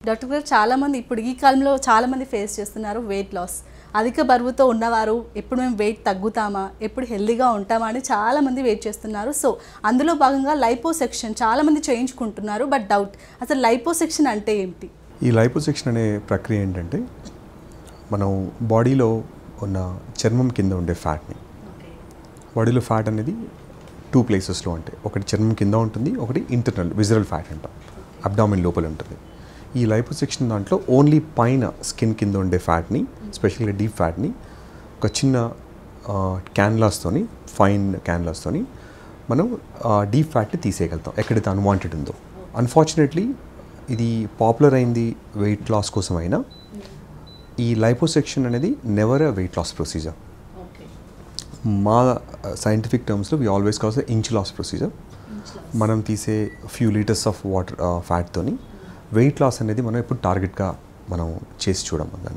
Doctor గారు చాలామంది ఇప్పుడు ఈ కాలంలో చాలామంది ఫేస్ చేస్తున్నారు వెయిట్ లాస్. అధిక బరువుతో ఉన్నవారు ఎప్పుడు మేము వెయిట్ తగ్గుతామా, ఎప్పుడు హెల్దీగా ఉంటామా అని చాలామంది వెయిట్ చేస్తున్నారు. సో అందులో భాగంగా లైపోసెక్షన్ చాలామంది చేయించుకుంటున్నారు. బట్ డౌట్, అసలు లైపోసెక్షన్ అంటే ఏంటి? ఈ లైపోసెక్షన్ అనే ప్రక్రియ ఏంటంటే, మనం బాడీలో ఉన్న చర్మం కింద ఉండే ఫ్యాట్ని, బాడీలో ఫ్యాట్ అనేది 2 ప్లేసెస్లో ఉంటాయి. ఒకటి చర్మం కింద ఉంటుంది, ఒకటి ఇంటర్నల్ విజరల్ ఫ్యాట్ అంటాం, అబ్డామిన్ లోపల ఉంటుంది. ఈ లైపోసెక్షన్ దాంట్లో ఓన్లీ పైన స్కిన్ కింద ఉండే ఫ్యాట్ని, స్పెషల్గా డీప్ ఫ్యాట్ని ఒక చిన్న క్యాన్లాస్తోని, ఫైన్ క్యాన్లాస్తోని మనం డీప్ ఫ్యాట్ని తీసేయగలుగుతాం ఎక్కడైతే అన్వాంటెడ్ ఉందో. అన్ఫార్చునేట్లీ ఇది పాపులర్ అయింది వెయిట్ లాస్ కోసం అయినా ఈ లైపోసెక్షన్ అనేది never a weight loss procedure. మా సైంటిఫిక్ టర్మ్స్లో we always calls inch loss procedure. మనం తీసే ఫ్యూ లీటర్స్ ఆఫ్ వాటర్ ఫ్యాట్తోని వెయిట్ లాస్ అనేది మనం ఎప్పుడు టార్గెట్గా మనం చేసి చూడము దాన్ని.